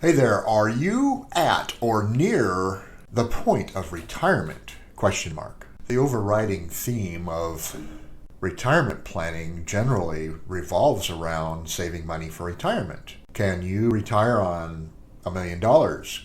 Hey there, are you at or near the point of retirement? Question mark. The overriding theme of retirement planning generally revolves around saving money for retirement. Can you retire on $1 million?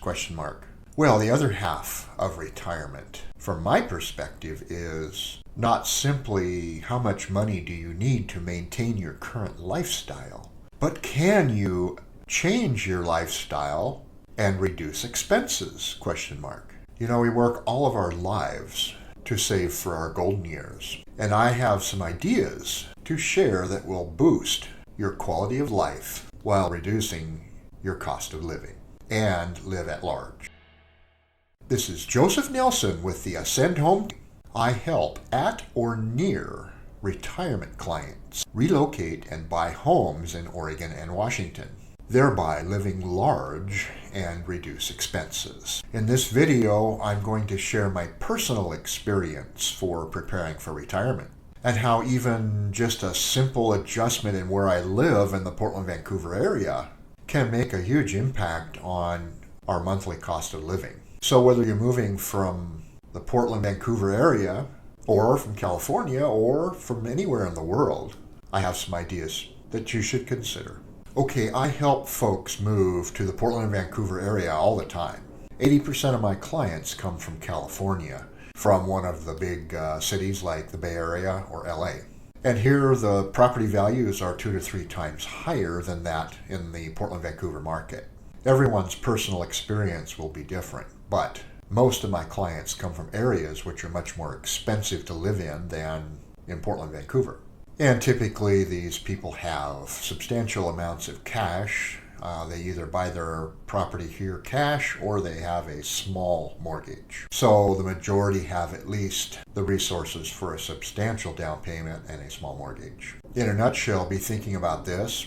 Question mark. Well, the other half of retirement, from my perspective, is not simply how much money do you need to maintain your current lifestyle, but can you change your lifestyle and reduce expenses? Question mark. You know, we work all of our lives to save for our golden years, and I have some ideas to share that will boost your quality of life while reducing your cost of living and live at large. This is Joseph Nelson with the Ascend Home team. I help at or near retirement clients relocate and buy homes in Oregon and Washington, thereby living large and reduce expenses. In this video, I'm going to share my personal experience for preparing for retirement and how even just a simple adjustment in where I live in the Portland-Vancouver area can make a huge impact on our monthly cost of living. So whether you're moving from the Portland-Vancouver area or from California or from anywhere in the world, I have some ideas that you should consider. Okay, I help folks move to the Portland-Vancouver area all the time. 80% of my clients come from California, from one of the big cities like the Bay Area or LA. And here the property values are 2 to 3 times higher than that in the Portland-Vancouver market. Everyone's personal experience will be different, but most of my clients come from areas which are much more expensive to live in than in Portland-Vancouver. And typically these people have substantial amounts of cash. They either buy their property here cash or they have a small mortgage. So the majority have at least the resources for a substantial down payment and a small mortgage. In a nutshell, be thinking about this.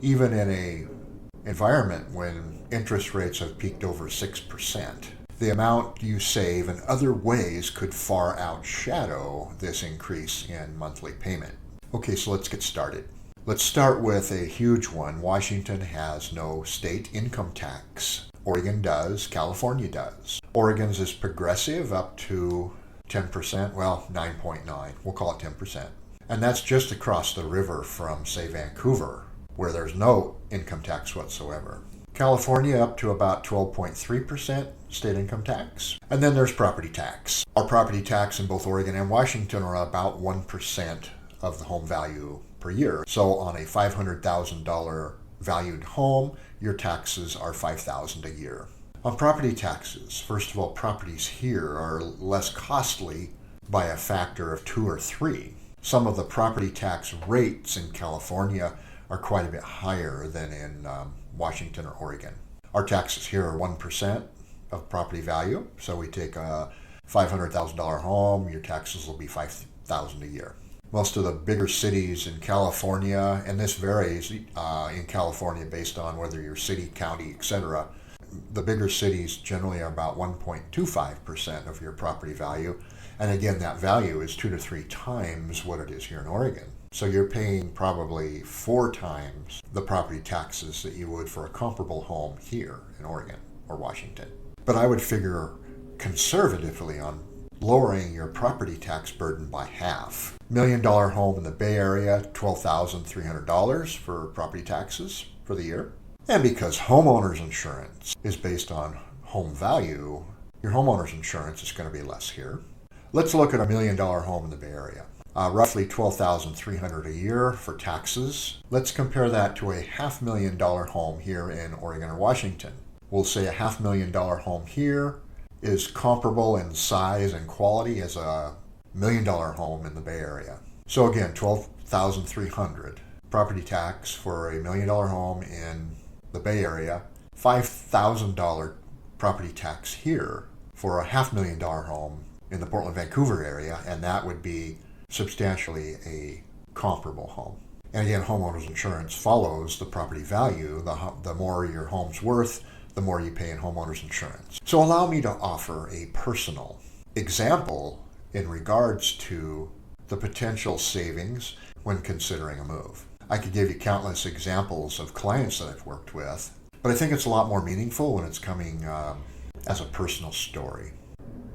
Even in a environment when interest rates have peaked over 6%, the amount you save in other ways could far outshadow this increase in monthly payment. Okay, so let's get started. Let's start with a huge one. Washington has no state income tax. Oregon does, California does. Oregon's is progressive up to 10%, well, 9.9, we'll call it 10%. And that's just across the river from, say, Vancouver, where there's no income tax whatsoever. California up to about 12.3% state income tax. And then there's property tax. Our property tax in both Oregon and Washington are about 1% of the home value per year. So on a $500,000 valued home, your taxes are $5,000 a year. On property taxes, first of all, properties here are less costly by a factor of 2 or 3. Some of the property tax rates in California are quite a bit higher than in Washington or Oregon. Our taxes here are 1% of property value. So we take a $500,000 home, your taxes will be $5,000 a year. Most of the bigger cities in California, and this varies in California based on whether you're city, county, etc. The bigger cities generally are about 1.25% of your property value. And again, that value is 2 to 3 times what it is here in Oregon. So you're paying probably 4 times the property taxes that you would for a comparable home here in Oregon or Washington. But I would figure conservatively on lowering your property tax burden by half. $1 million home in the Bay Area, $12,300 for property taxes for the year. And because homeowners insurance is based on home value, your homeowners insurance is going to be less here. Let's look at a $1 million home in the Bay Area. Roughly $12,300 a year for taxes. Let's compare that to a $500,000 home here in Oregon or Washington. We'll say a $500,000 home here is comparable in size and quality as a $1 million home in the Bay Area. So again, $12,300 property tax for a $1 million home in the Bay Area, $5,000 property tax here for a $500,000 home in the Portland-Vancouver area, and that would be substantially a comparable home. And again, homeowners insurance follows the property value. The more your home's worth, the more you pay in homeowners insurance. So allow me to offer a personal example in regards to the potential savings when considering a move. I could give you countless examples of clients that I've worked with But I think it's a lot more meaningful when it's coming as a personal story.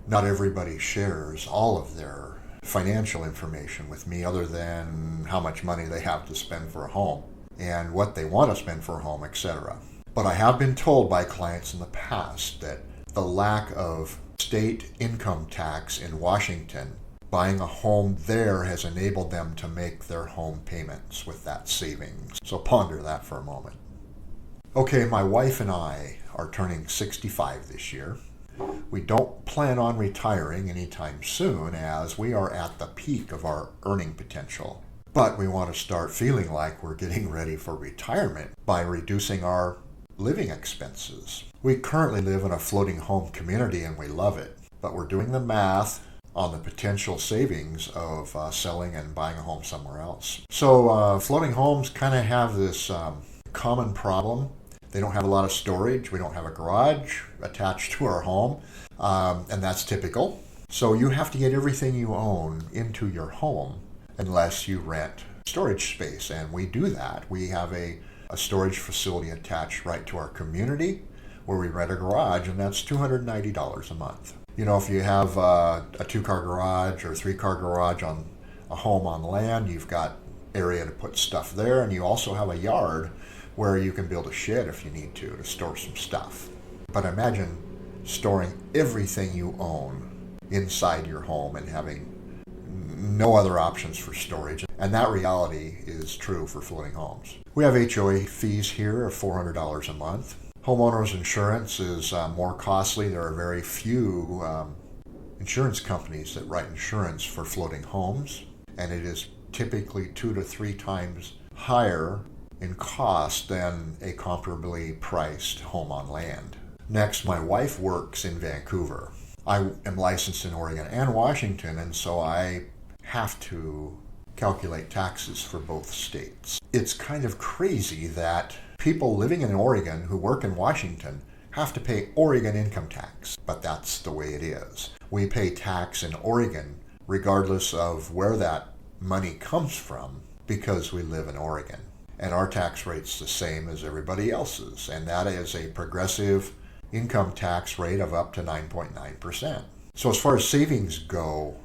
Not everybody shares all of their financial information with me other than how much money they have to spend for a home and what they want to spend for a home, etc. But I have been told by clients in the past that the lack of state income tax in Washington, buying a home there has enabled them to make their home payments with that savings. So ponder that for a moment. Okay, my wife and I are turning 65 this year. We don't plan on retiring anytime soon as we are at the peak of our earning potential. But we want to start feeling like we're getting ready for retirement by reducing our living expenses. We currently live in a floating home community and we love it, but we're doing the math on the potential savings of selling and buying a home somewhere else. So floating homes kind of have this common problem. They don't have a lot of storage. We don't have a garage attached to our home, and that's typical. So you have to get everything you own into your home unless you rent storage space, and we do that. We have a storage facility attached right to our community where we rent a garage, and that's $290 a month. You know, if you have a 2-car garage or 3-car garage on a home on land, you've got area to put stuff there, and you also have a yard where you can build a shed if you need to store some stuff. But imagine storing everything you own inside your home and having no other options for storage. And that reality is true for floating homes. We have HOA fees here of $400 a month. Homeowners insurance is more costly. There are very few insurance companies that write insurance for floating homes, and it is typically 2 to 3 times higher in cost than a comparably priced home on land. Next, my wife works in Vancouver. I am licensed in Oregon and Washington, and so I have to calculate taxes for both states. It's kind of crazy that people living in Oregon who work in Washington have to pay Oregon income tax, but that's the way it is. We pay tax in Oregon regardless of where that money comes from because we live in Oregon. And our tax rate's the same as everybody else's, and that is a progressive income tax rate of up to 9.9%. So as far as savings go,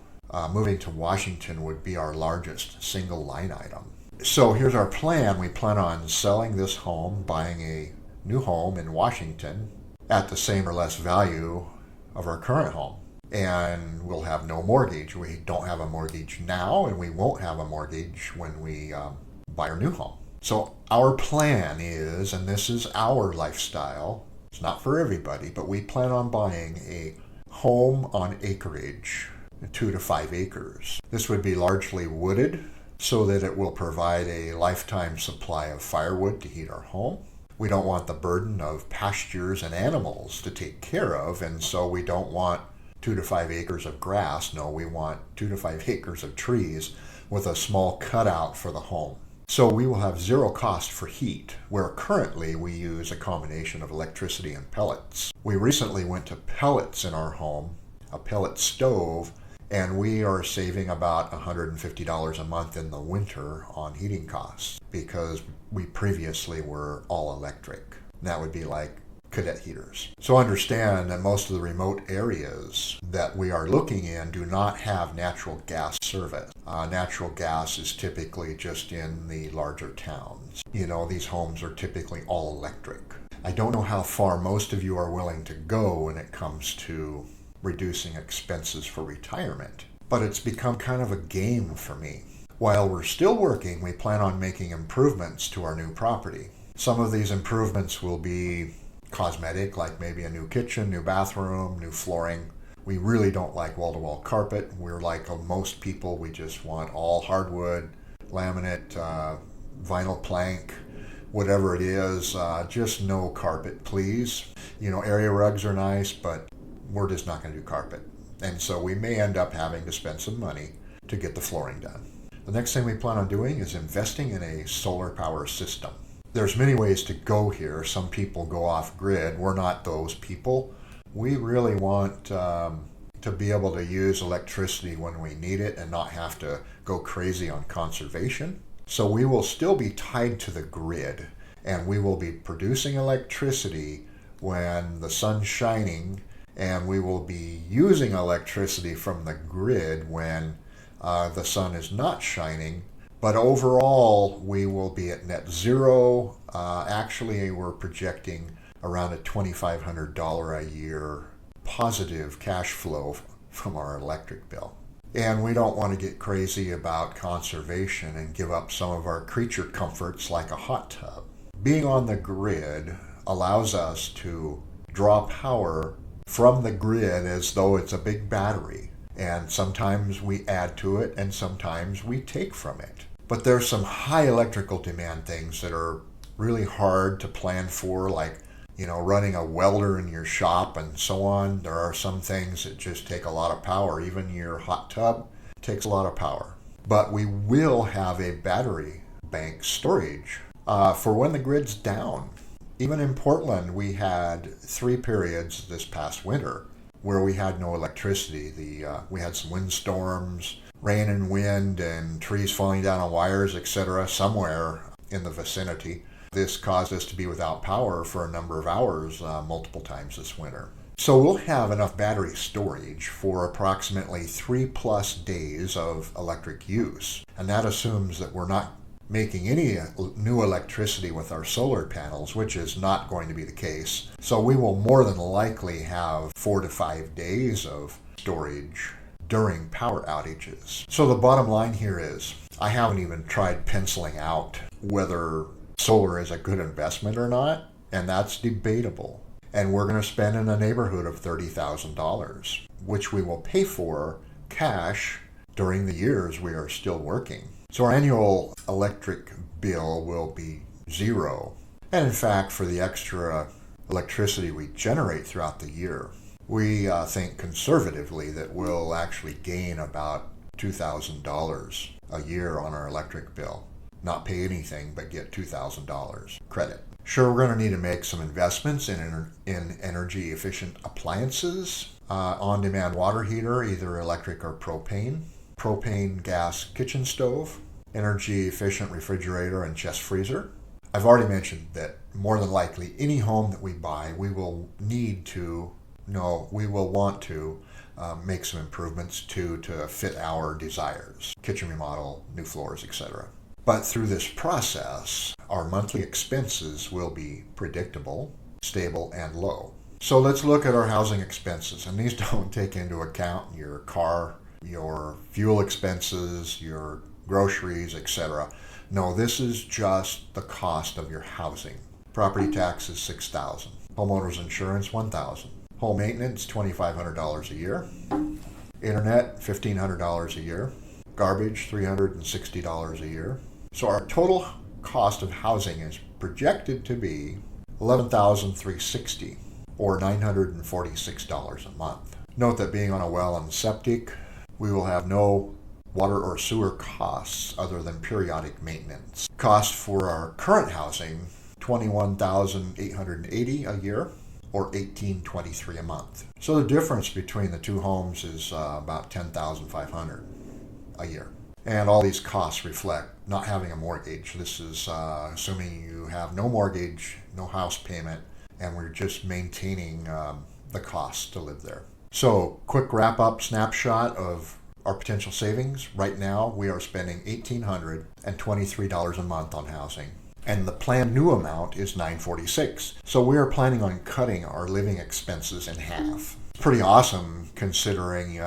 moving to Washington would be our largest single line item. So here's our plan. We plan on selling this home, buying a new home in Washington at the same or less value of our current home. And we'll have no mortgage. We don't have a mortgage now, and we won't have a mortgage when we buy our new home. So our plan is, and this is our lifestyle, it's not for everybody, but we plan on buying a home on acreage, 2 to 5 acres. This would be largely wooded so that it will provide a lifetime supply of firewood to heat our home. We don't want the burden of pastures and animals to take care of, and so we don't want 2 to 5 acres of grass. No, we want 2 to 5 acres of trees with a small cutout for the home. So we will have zero cost for heat, where currently we use a combination of electricity and pellets. We recently went to pellets in our home, a pellet stove, and we are saving about $150 a month in the winter on heating costs because we previously were all electric. And that would be like cadet heaters. So understand that most of the remote areas that we are looking in do not have natural gas service. Natural gas is typically just in the larger towns. You know, these homes are typically all electric. I don't know how far most of you are willing to go when it comes to reducing expenses for retirement, but it's become kind of a game for me. While we're still working, we plan on making improvements to our new property. Some of these improvements will be cosmetic, like maybe a new kitchen, new bathroom, new flooring. We really don't like wall-to-wall carpet. We're like most people, we just want all hardwood, laminate, vinyl plank, whatever it is, just no carpet, please. You know, area rugs are nice, but we're just not going to do carpet. And so we may end up having to spend some money to get the flooring done. The next thing we plan on doing is investing in a solar power system. There's many ways to go here. Some people go off grid. We're not those people. We really want to be able to use electricity when we need it and not have to go crazy on conservation. So we will still be tied to the grid, and we will be producing electricity when the sun's shining, and we will be using electricity from the grid when the sun is not shining. But overall, we will be at net zero. Actually, we're projecting around a $2,500 a year positive cash flow from our electric bill. And we don't want to get crazy about conservation and give up some of our creature comforts like a hot tub. Being on the grid allows us to draw power from the grid as though it's a big battery. And sometimes we add to it and sometimes we take from it. But there's some high electrical demand things that are really hard to plan for, like running a welder in your shop and so on. There are some things that just take a lot of power. Even your hot tub takes a lot of power. But we will have a battery bank storage for when the grid's down. Even in Portland, we had 3 periods this past winter where we had no electricity. We had some windstorms, rain and wind, and trees falling down on wires, etc., somewhere in the vicinity. This caused us to be without power for a number of hours multiple times this winter. So we'll have enough battery storage for approximately 3+ days of electric use. And that assumes that we're not making any new electricity with our solar panels, which is not going to be the case. So we will more than likely have 4 to 5 days of storage during power outages. So the bottom line here is, I haven't even tried penciling out whether solar is a good investment or not, and that's debatable. And we're going to spend in the neighborhood of $30,000, which we will pay for cash during the years we are still working. So our annual electric bill will be zero. And in fact, for the extra electricity we generate throughout the year, we think conservatively that we'll actually gain about $2,000 a year on our electric bill. Not pay anything, but get $2,000 credit. Sure, we're going to need to make some investments in energy efficient appliances, on-demand water heater, either electric or propane gas kitchen stove, energy efficient refrigerator and chest freezer. I've already mentioned that more than likely any home that we buy, we will want to make some improvements to fit our desires, kitchen remodel, new floors, etc. But through this process, our monthly expenses will be predictable, stable, and low. So let's look at our housing expenses. And these don't take into account your car, your fuel expenses, your groceries, etc. No, this is just the cost of your housing. Property taxes, $6,000. Homeowners insurance, $1,000. Home maintenance, $2,500 a year. Internet, $1,500 a year. Garbage, $360 a year. So our total cost of housing is projected to be $11,360 or $946 a month. Note that being on a well and septic, we will have no water or sewer costs other than periodic maintenance. Cost for our current housing, $21,880 a year or $1,823 a month. So the difference between the two homes is about $10,500 a year. And all these costs reflect not having a mortgage. This is assuming you have no mortgage, no house payment, and we're just maintaining the cost to live there. So quick wrap-up snapshot of our potential savings. Right now, we are spending $1,823 a month on housing. And the planned new amount is $946. So we are planning on cutting our living expenses in half. Pretty awesome considering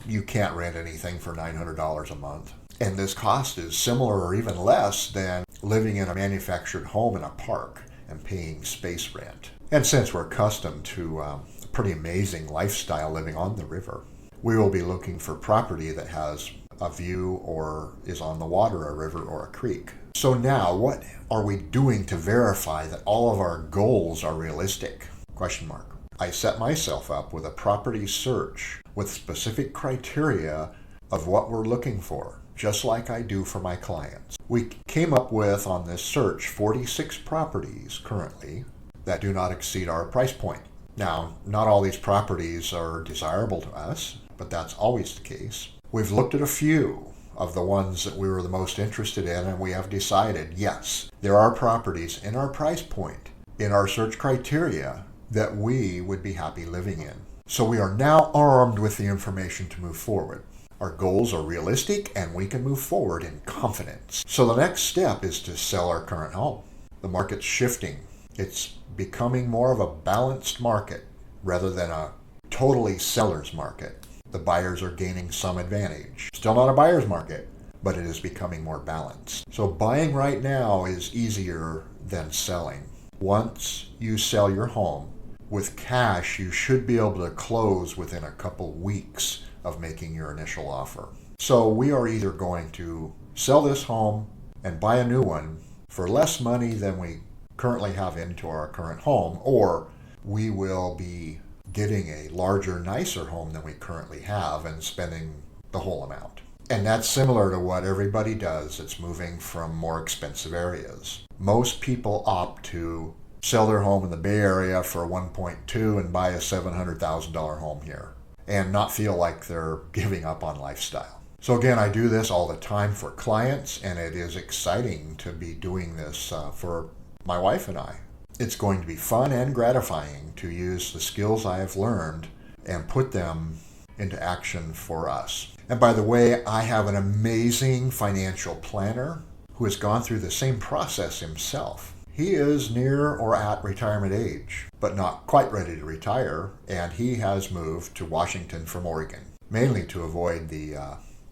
you can't rent anything for $900 a month. And this cost is similar or even less than living in a manufactured home in a park and paying space rent. And since we're accustomed to a pretty amazing lifestyle living on the river, we will be looking for property that has a view or is on the water, a river, or a creek. So now, what are we doing to verify that all of our goals are realistic? Question mark. I set myself up with a property search with specific criteria of what we're looking for, just like I do for my clients. We came up with, on this search, 46 properties currently that do not exceed our price point. Now, not all these properties are desirable to us, but that's always the case. We've looked at a few, of the ones that we were the most interested in, and we have decided, yes, there are properties in our price point, in our search criteria, that we would be happy living in. So we are now armed with the information to move forward. Our goals are realistic, and we can move forward in confidence. So the next step is to sell our current home. The market's shifting. It's becoming more of a balanced market rather than a totally seller's market. The buyers are gaining some advantage. Still not a buyer's market, but it is becoming more balanced. So buying right now is easier than selling. Once you sell your home, with cash, you should be able to close within a couple weeks of making your initial offer. So we are either going to sell this home and buy a new one for less money than we currently have into our current home, or we will be getting a larger, nicer home than we currently have and spending the whole amount. And that's similar to what everybody does that's moving from more expensive areas. Most people opt to sell their home in the Bay Area for 1.2 and buy a $700,000 home here and not feel like they're giving up on lifestyle. So again, I do this all the time for clients, and it is exciting to be doing this for my wife and I. It's going to be fun and gratifying to use the skills I have learned and put them into action for us. And by the way, I have an amazing financial planner who has gone through the same process himself. He is near or at retirement age, but not quite ready to retire, and he has moved to Washington from Oregon, mainly to avoid the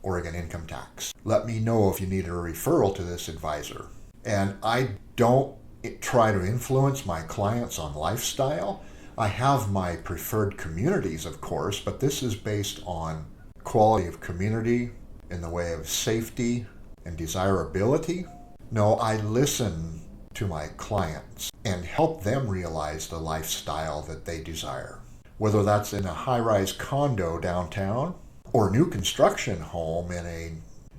Oregon income tax. Let me know if you need a referral to this advisor. And I don't try to influence my clients on lifestyle. I have my preferred communities, of course, but this is based on quality of community in the way of safety and desirability. No, I listen to my clients and help them realize the lifestyle that they desire. Whether that's in a high-rise condo downtown, or new construction home in a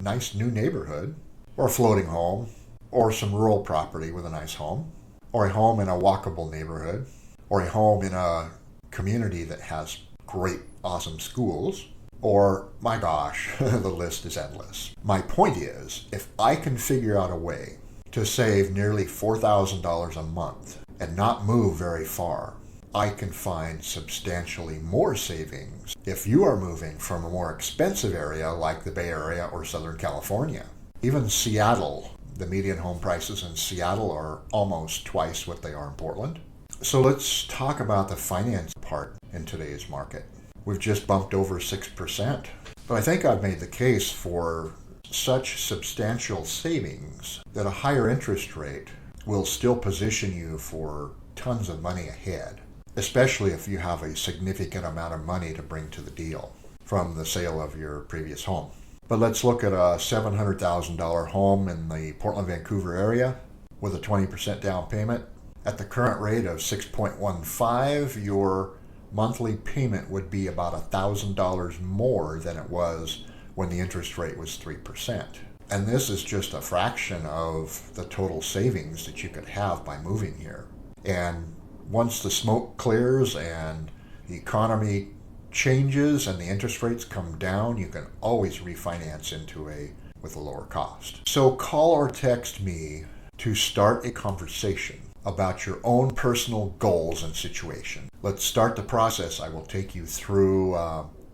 nice new neighborhood, or a floating home, or some rural property with a nice home, or a home in a walkable neighborhood, or a home in a community that has great, awesome schools, or, my gosh, the list is endless. My point is, if I can figure out a way to save nearly $4,000 a month and not move very far, I can find substantially more savings if you are moving from a more expensive area like the Bay Area or Southern California. Even Seattle, the median home prices in Seattle are almost twice what they are in Portland. So let's talk about the finance part in today's market. We've just bumped over 6%, but I think I've made the case for such substantial savings that a higher interest rate will still position you for tons of money ahead, especially if you have a significant amount of money to bring to the deal from the sale of your previous home. But let's look at a $700,000 home in the Portland, Vancouver area with a 20% down payment. At the current rate of 6.15, your monthly payment would be about $1,000 more than it was when the interest rate was 3%. And this is just a fraction of the total savings that you could have by moving here. And once the smoke clears and the economy changes and the interest rates come down, you can always refinance with a lower cost. So call or text me to start a conversation about your own personal goals and situation. Let's start the process. I will take you through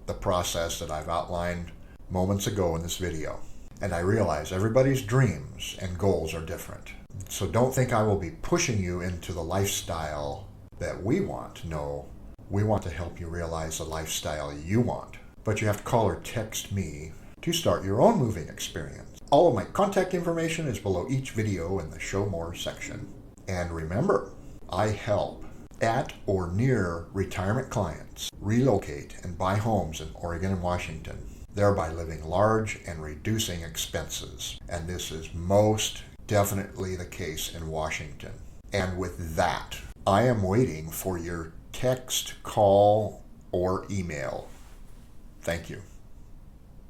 the process that I've outlined moments ago in this video. And I realize everybody's dreams and goals are different. So don't think I will be pushing you into the lifestyle that we want. No, we want to help you realize the lifestyle you want. But you have to call or text me to start your own moving experience. All of my contact information is below each video in the Show More section. And remember, I help at or near retirement clients relocate and buy homes in Oregon and Washington, thereby living large and reducing expenses. And this is most definitely the case in Washington. And with that, I am waiting for your text, call, or email. Thank you.